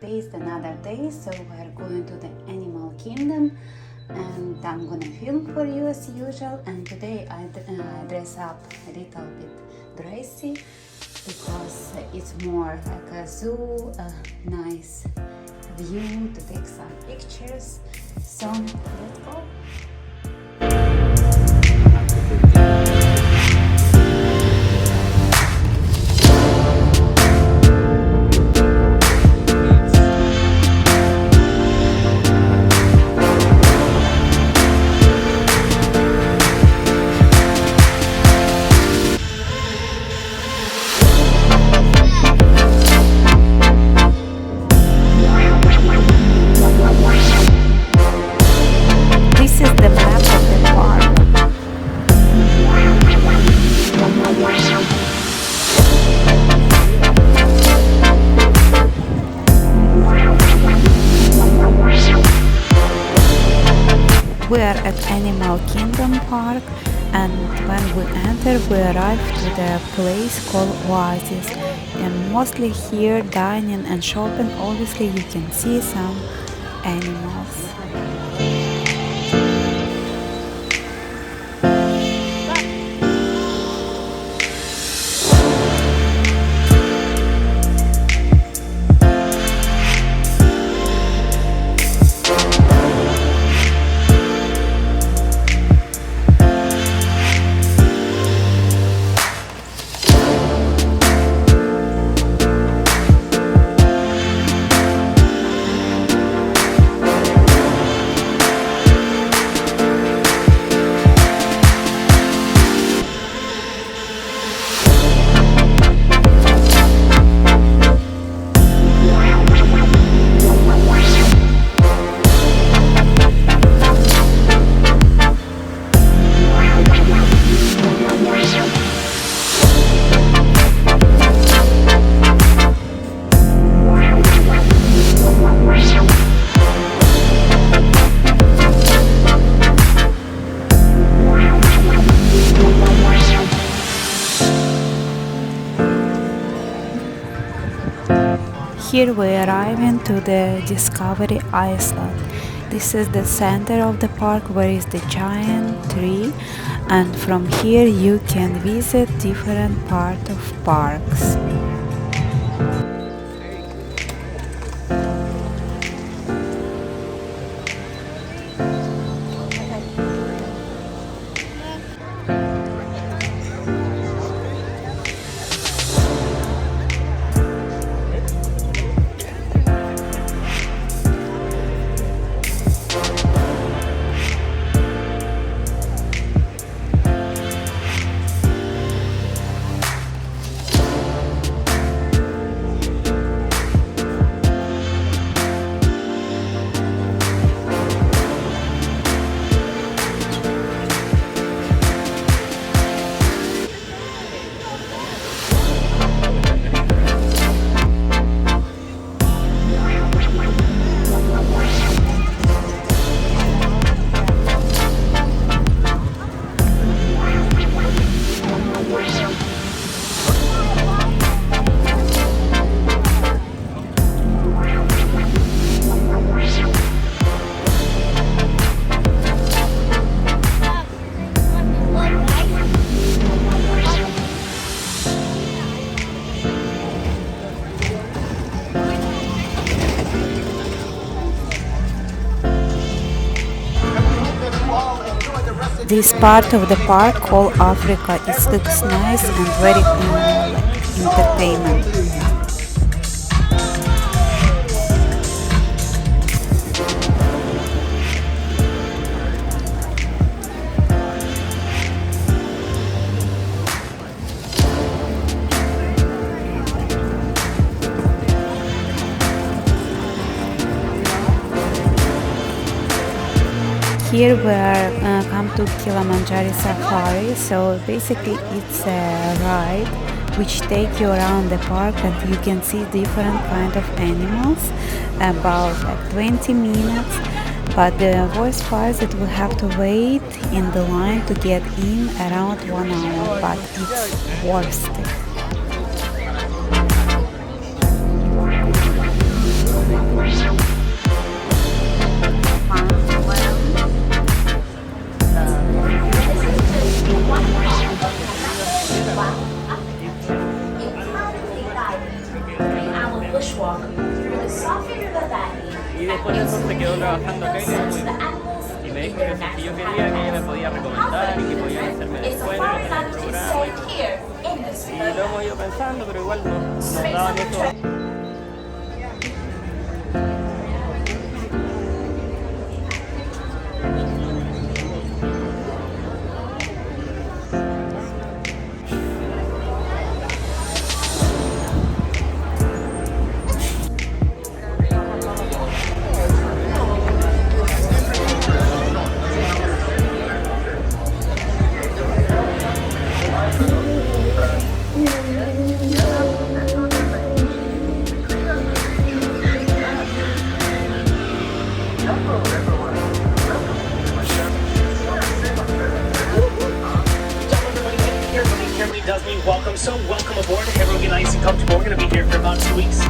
okay, it's another day, so we're going to the animal kingdom and I'm gonna film for you as usual. And today I dress up a little bit dressy because it's more like a zoo, a nice view to take some pictures. So let's go. We are at Animal Kingdom Park, and when we enter we arrive to the place called Oasis, and mostly here dining and shopping. Obviously you can see some animals. Here we arrive into the Discovery Island. This is the center of the park where is the giant tree, and from here you can visit different parts of parks. This part of the park called Africa, it looks nice and very entertainment. Here we are come to Kilimanjaro Safari. So basically it's a ride which take you around the park and you can see different kind of animals, about like 20 minutes. But the worst part is that we have to wait in the line to get in around 1 hour, but it's worth it. walk through the soft river valley. Y después de eso se quedó trabajando acá y me dijo que si yo quería que ella me podía recomendar y que podía hacerme descuento en el programa y lo hemos ido pensando, pero igual no daban eso. Does mean welcome, so welcome aboard. Everyone get nice and comfortable. We're going to be here for about 2 weeks.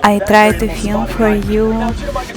I tried to film for you,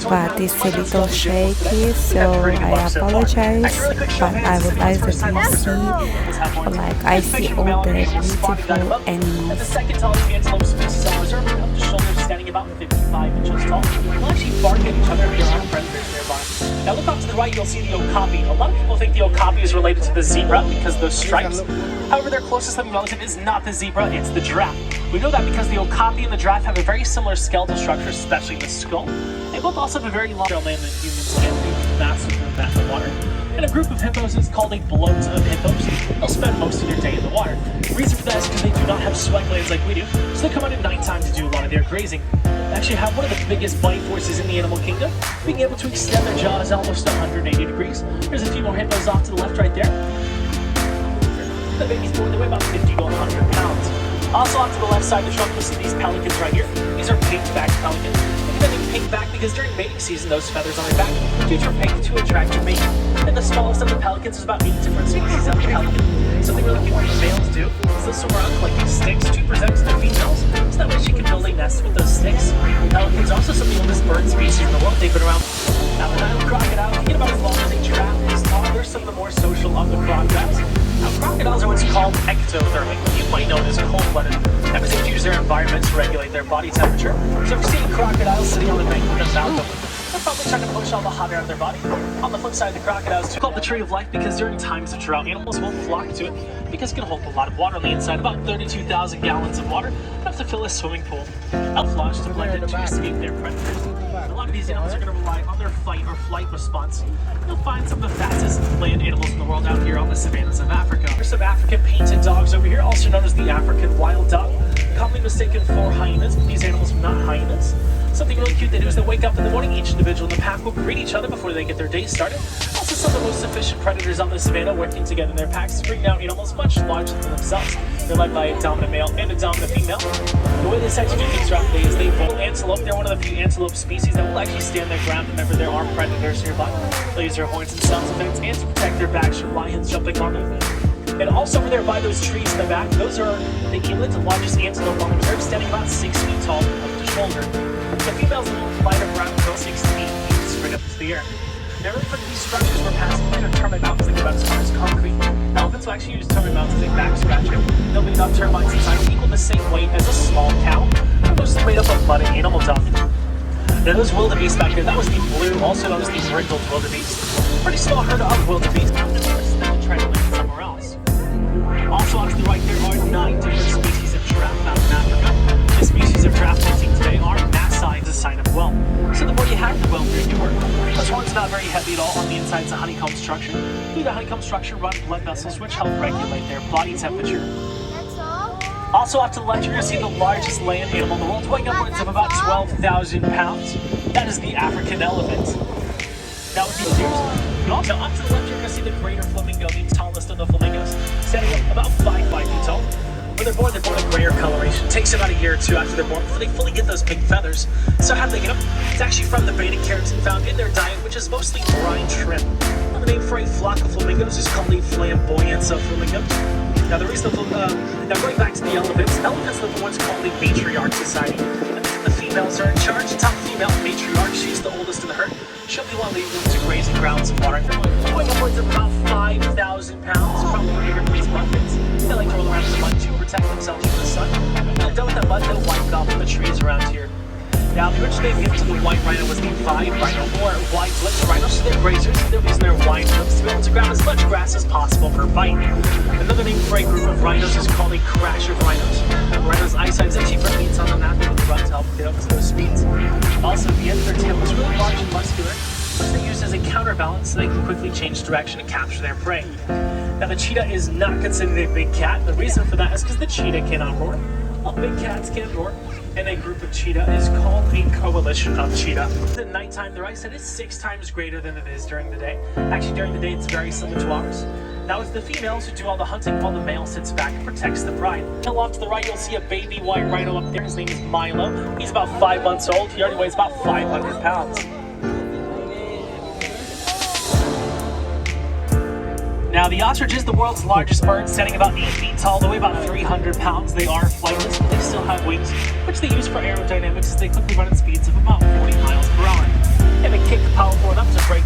but it's a little shaky, so I apologize, but I would like that you see, like, I see all the beautiful animals. The second tallest antelope species on reserve, up to shoulders, standing about 55 inches tall. They'll actually bark at each other if there aren't predators nearby. Now look off to the right, you'll see the okapi. A lot of people think the okapi is related to the zebra because of those stripes. However, their closest living relative is not the zebra, it's the giraffe. We know that because the okapi and the giraffe have a very similar skeletal structure, especially the skull. They both also have a very long land than humans can be, massive in the water. And a group of hippos is called a bloat of hippos. They'll spend most of their day in the water. The reason for that is because they do not have sweat glands like we do, so they come out at nighttime to do a lot of their grazing. They actually have one of the biggest bite forces in the animal kingdom, being able to extend their jaws almost 180 degrees. There's a few more hippos off to the left right there. The babies born, they weigh about 50 to 100 pounds. Also off to the left side of the trunk, you'll see these pelicans right here. These are Paintbacks Pelicans. They're named Paintback because during mating season, those feathers on their back do turn pink to attract your mate. And the smallest of the pelicans is about 8 different species of the pelican. Something really cute the males do is they'll swim around collecting sticks to present to their females, so that way she can build a nest with those sticks. Pelicans are also some of the oldest bird species in the world. They've been around. Now the Nile crocodile can get about as long as a giraffe is tall. They're some of the more social of the crocodiles. Now, crocodiles are what's called ectothermic, you might know it as cold-blooded. That means they use their environment to regulate their body temperature. So if you're seeing crocodiles sitting on the bank with their mouth open, they're probably trying to push all the hot air out of their body. On the flip side, the crocodiles are called the tree of life because during times of drought, animals will flock to it because it can hold a lot of water on the inside, about 32,000 gallons of water, enough to fill a swimming pool. Camouflage to blend in to escape their predators. A lot of these animals are going to rely on their fight or flight response. You'll find some of the fastest land animals in the world out here on the savannas of Africa. There's some African painted dogs over here, also known as the African wild dog. Commonly mistaken for hyenas, but these animals are not hyenas. Something really cute they do is they wake up in the morning, each individual in the pack will greet each other before they get their day started. Also some of the most efficient predators on the savannah working together in their packs to bring down animals much larger than themselves. They're led by a dominant male and a dominant female. The way they decide to do things throughout the day is they boil antelope. They're one of the few antelope species that will actually stand their ground whenever there are predators nearby. They'll use their horns and self-defense and to protect their backs from lions jumping on them. And also over there by those trees in the back, those are the eland, the largest antelope on the reserve, standing about 6 feet tall up to shoulder. The female's a little lighter brown, about 6 feet straight up into the air. Now really quick, these structures were passed through termite mountains, think about as hard as concrete. Elephants will actually use termite mountains as a back scratcher. They'll be enough termites inside equal the same weight as a small cow. They're mostly made up of mud and animal dung. Now those wildebeest back there, that was the blue, also known as the brindled wildebeest. Pretty small herd of wildebeest. They'll try to live somewhere else. Also on to the right, there are 9 different species of giraffe found in Africa. The species of giraffe we're seeing today are massai as a sign of wealth. So the more you have, the wealthier you are. This one's not very heavy at all. On the inside, it's a honeycomb structure. Through the honeycomb structure run blood vessels, which help regulate their body temperature. Also off to the left, you're going to see the largest land animal in the world, weighing upwards of about 12,000 pounds. That is the African elephant. That would be yours. Also, off to the left, you're going to see the greater flamingo, the tallest of the flamingos, standing up about 5 feet tall. When they're born a grayer coloration. It takes about a year or two after they're born before they fully get those pink feathers. So how do they get them? It's actually from the beta keratin found in their diet, which is mostly brine shrimp. Now, the name for a flock of flamingos is called the flamboyance of flamingos. Now, the reason now going back to the elephants are the ones called the matriarch society. And the females are in charge. The top female, matriarch, she's the oldest in the herd. She'll be one leading them to grazing grounds and watering them, weighing upwards of about 5,000 pounds, probably bigger than these buckets. They like to roll around in the mud to protect themselves from the sun. When they're done with that mud, they'll wipe it off from the trees around here. Now, the original name given to the white rhino was the wide rhino, or wide-lipped rhino, so they're grazers. They're using their wide lips to be able to grab as much grass as possible per bite. Another name for a group of rhinos is called a crasher of rhinos. Rhinos' eyesight is actually pretty neat on them, not able to run to help get up to those speeds. Also, the end of their tail is really large and muscular, which they use as a counterbalance so they can quickly change direction and capture their prey. Now, the cheetah is not considered a big cat. The reason for that is because the cheetah cannot roar. All big cats can roar. And a group of cheetah is called a coalition of cheetah. At nighttime, their eyesight is 6 times greater than it is during the day. Actually, during the day, it's very similar to ours. Now, it's the females who do all the hunting while the male sits back and protects the pride. Now, off to the right, you'll see a baby white rhino up there. His name is Milo. He's about 5 months old. He already weighs about 500 pounds. Now, the ostrich is the world's largest bird, standing about 8 feet tall, they weigh about 300 pounds. They are flightless, but they still have wings, which they use for aerodynamics as they quickly run at speeds of about 40 miles per hour. And they kick the power board up to break.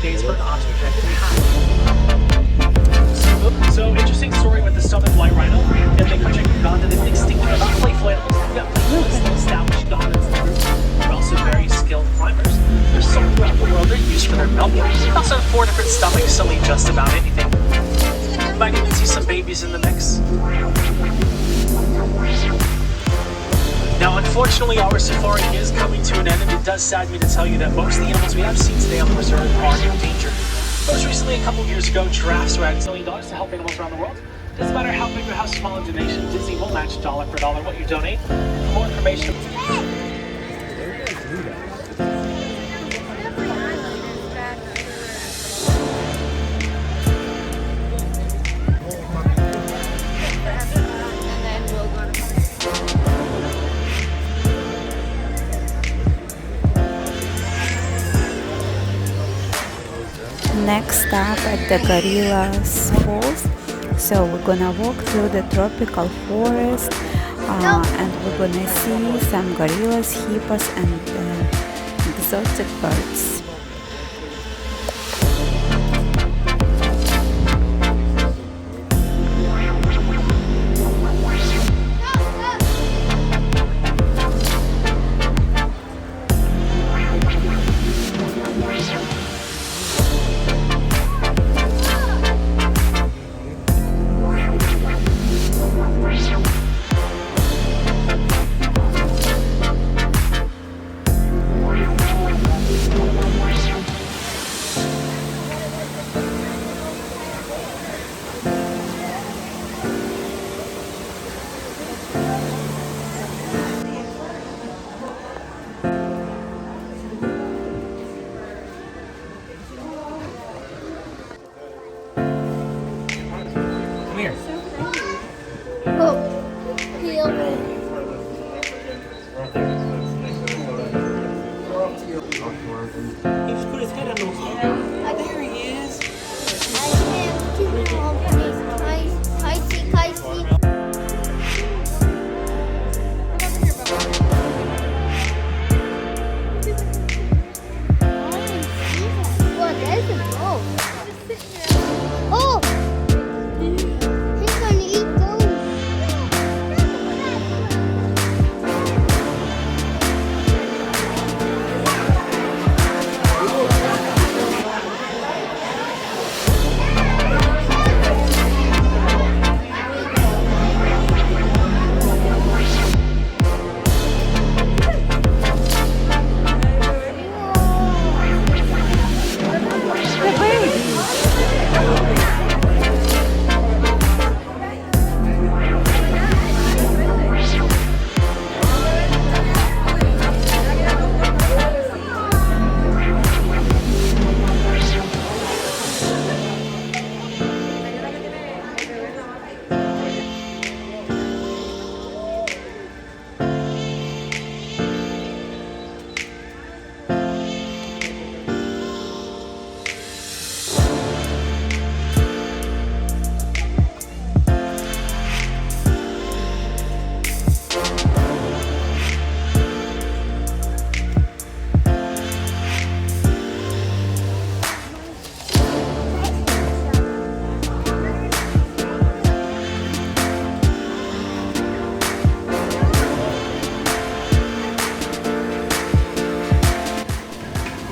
Days for an ostrich to hatch. So, interesting story with the southern white rhino. In the country of Uganda, they've been extinct for about playful animals. They've got playful established dominance in the group. They're also very skilled climbers. They're sold throughout the world. They're used for their milk. They also have 4 different stomachs, so eat just about anything. You might even see some babies in the mix. Now, unfortunately, our safari is coming to an end, and it does sadden me to tell you that most of the animals we have seen today on the reserve are in danger. Most recently, a couple of years ago, giraffes were at $1 million to help animals around the world. Doesn't matter how big or how small a donation, Disney will match dollar for dollar what you donate. For more information, Next stop at the Gorillas Falls. So we're gonna walk through the tropical forest and we're gonna see some gorillas, hippos and exotic birds.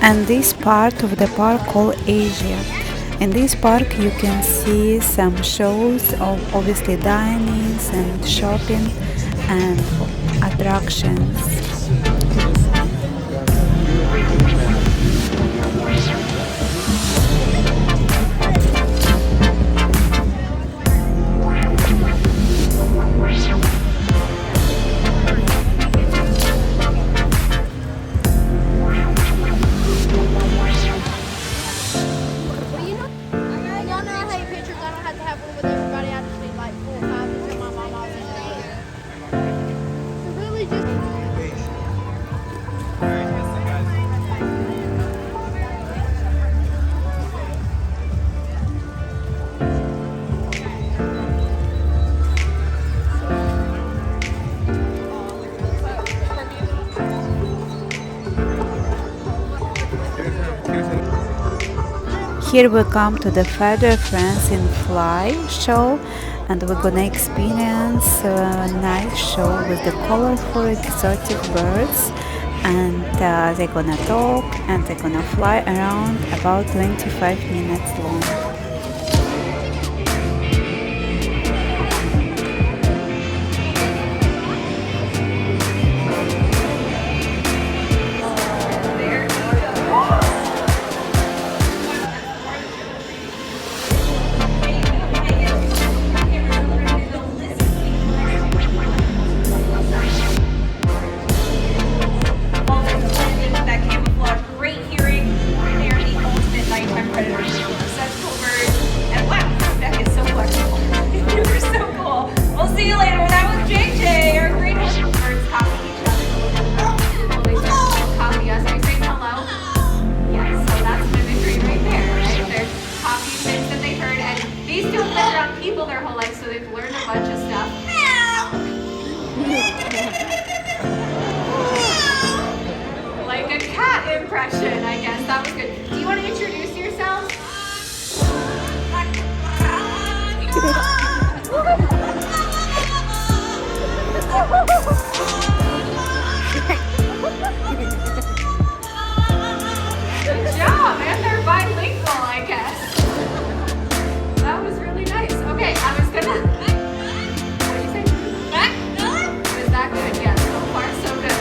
and this part of the park called Asia. In this park you can see some shows of obviously dinings and shopping and attractions. Here we come to the Feather France in Fly show, and we're gonna experience a nice show with the colorful exotic birds, and they're gonna talk and they're gonna fly around about 25 minutes long. I guess that was good. Do you want to introduce yourselves? Good job, and they're bilingual, I guess. That was really nice. Okay, I was gonna. What did you say? Was that good? Yeah, so far so good.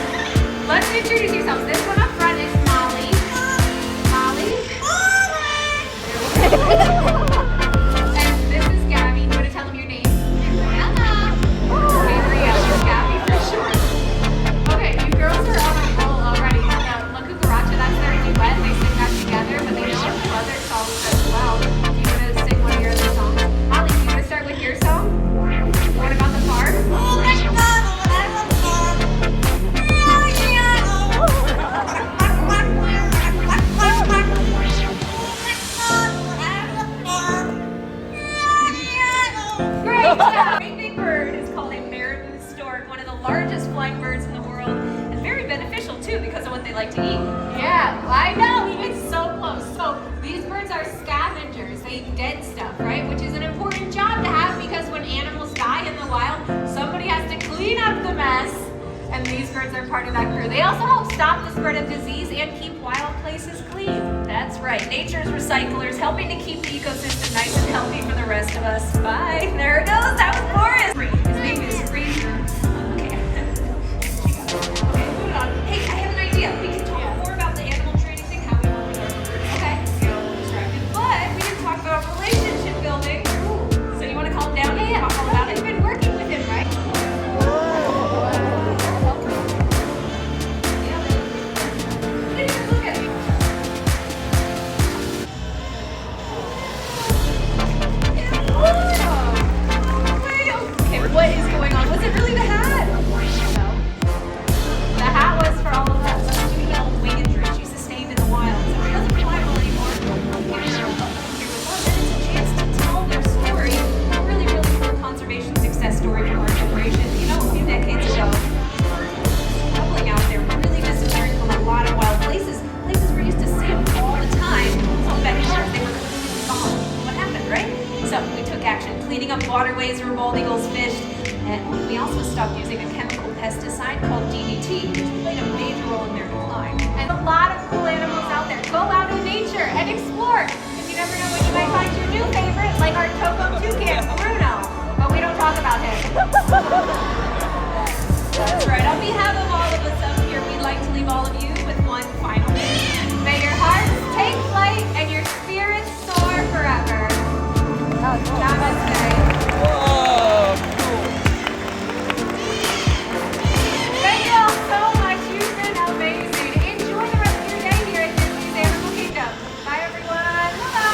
Let's introduce yourselves. This one up front is Molly. And this is Gabby. You want to tell them your name? Gabriella. Gabby for short. Okay, you girls are on a roll already. La Cucaracha, that's their duet. They sing that together, but they know a few other songs as well. Do you want to sing one of your other songs? Molly, do you want to start with your song? What about the farm? Great big bird is called a marabou stork, one of the largest flying birds in the world, and very beneficial too because of what they like to eat. Yeah, I know, we get so close. So these birds are scavengers. They eat dead stuff, right? Which is an important job to have because when animals die in the wild, somebody has to clean up the mess. And these birds are part of that crew. They also help stop the spread of disease and keep wild places clean. That's right, nature's recyclers, helping to keep the ecosystem nice and healthy for the rest of us. Bye. There it goes. That was Boris. His name is Fraser. Okay. Okay, moving on. Hey, I have an idea. We can talk more about the animal training thing, how we work with our birds. Okay. Get a little distracted. But we can talk about relationship building. So you want to calm down? Yeah, talk about it. You've been working with him, right? What is going on? Was it really the hat? No. The hat was for all of us. Due to wing injury she sustained in the wild, so she doesn't fly well anymore. Here with us, and it's a chance to tell their story. A really, really cool conservation success story from our generation. You know, a few decades ago, struggling out there, really disappearing from a lot of wild places. Places we're used to see them all the time. So backyards, they were completely gone. What happened, right? So we took action, cleaning up waterways where bald eagles fished, and we also stopped using a chemical pesticide called DDT, which played a major role in their decline. And a lot of cool animals out there. Go out in nature and explore, because you never know when you might find your new favorite, like our Toco toucan, Bruno. But we don't talk about him. That's right. On behalf of all of us up here, we'd like to leave all of you with one final wish. May your hearts take flight and your spirits soar forever. Namaste. Thank you all so much. You've been amazing. Enjoy the rest of your day here at Disney's Animal Kingdom. Bye, everyone. Bye-bye.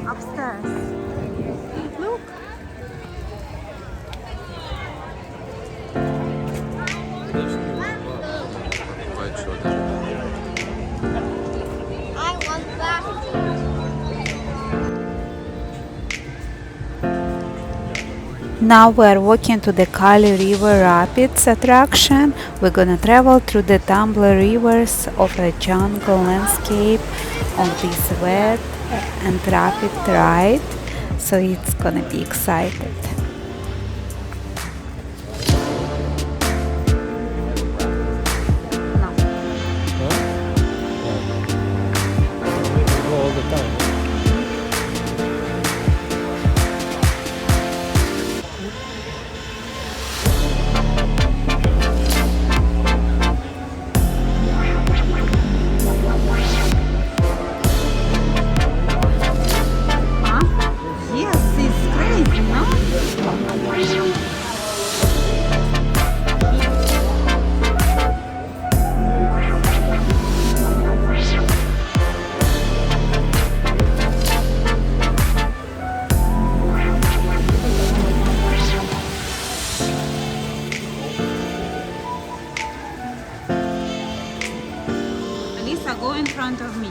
Upstairs. Look. I want that. Now we're walking to the Kali River Rapids attraction. We're gonna travel through the tumbler rivers of a jungle landscape on this wet and rapid ride. So it's gonna be excited. Yes, it's crazy, no? Alisa, go in front of me.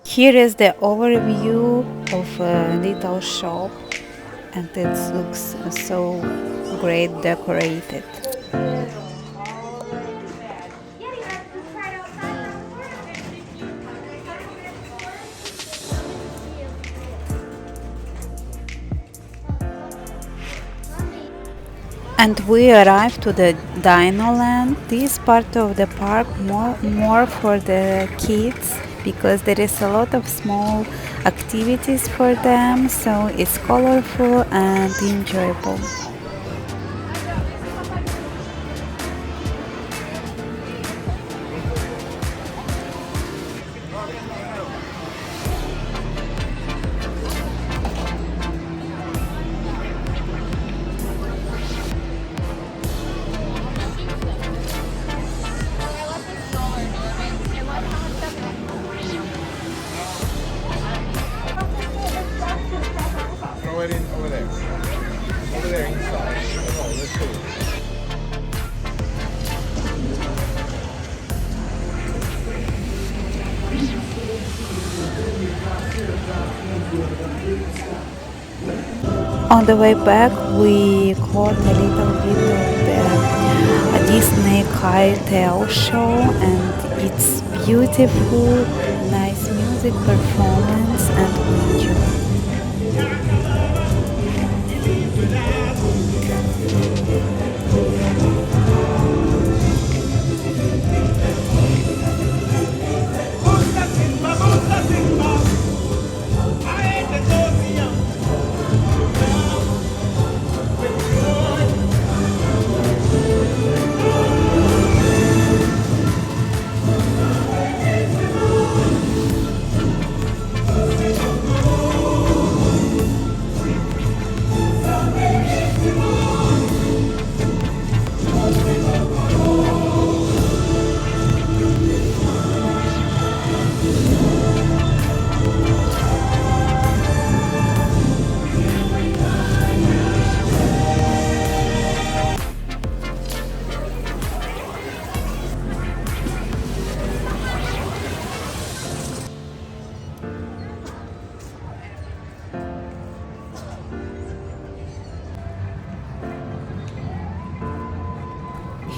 Here is the overview of a little shop, and it looks so great decorated. And we arrived to the Dinoland. This part of the park more for the kids, because there is a lot of small activities for them, so it's colorful and enjoyable. in over there. Over there inside. Oh, let's see. On the way back, we caught a little bit of the Disney Kite show, and it's beautiful, nice music performance, and we enjoyed.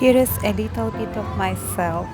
Here is a little bit of myself.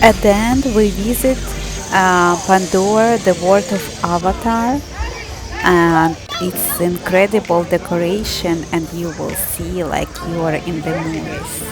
At the end, we visit Pandora, the world of Avatar, and it's incredible decoration, and you will see like you are in the movies.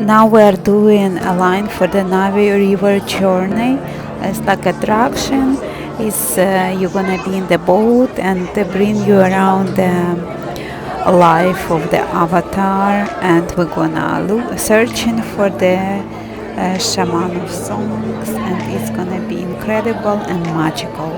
Now we are doing a line for the Navi River journey. It's like attraction. It's you're gonna be in the boat and they bring you around the life of the avatar, and we're gonna look searching for the shaman of songs, and it's gonna be incredible and magical.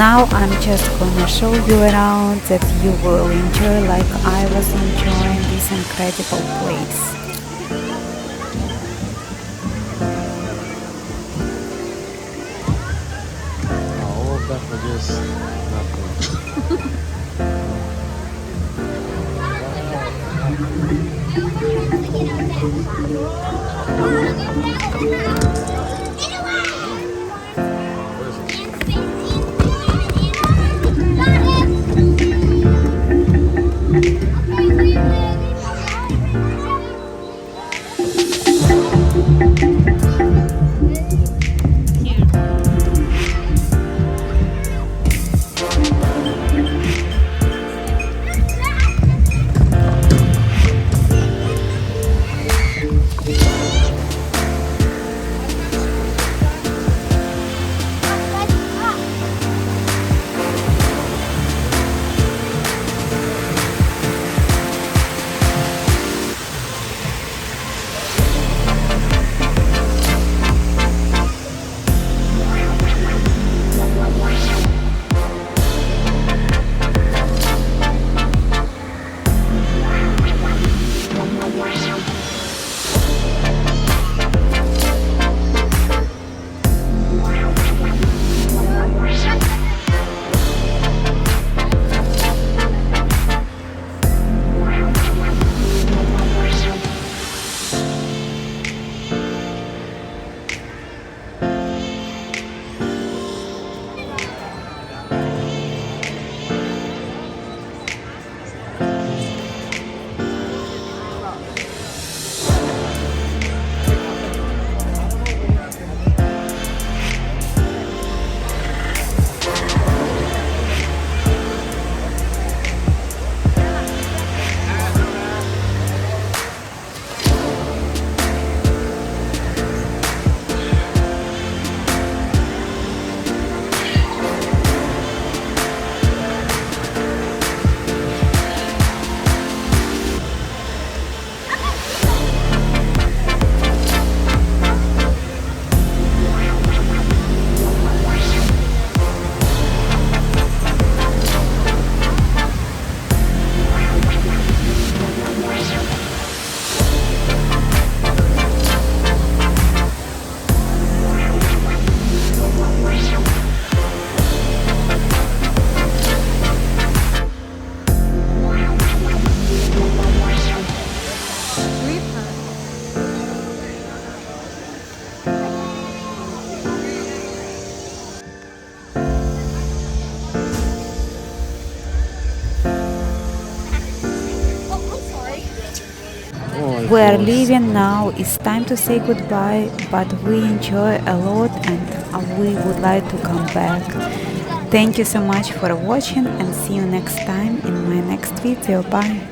Now I'm just gonna show you around that you will enjoy like I was enjoying this incredible place. All of that for just we're leaving now. It's time to say goodbye, but we enjoy a lot and we would like to come back. Thank you so much for watching and see you next time in my next video. Bye.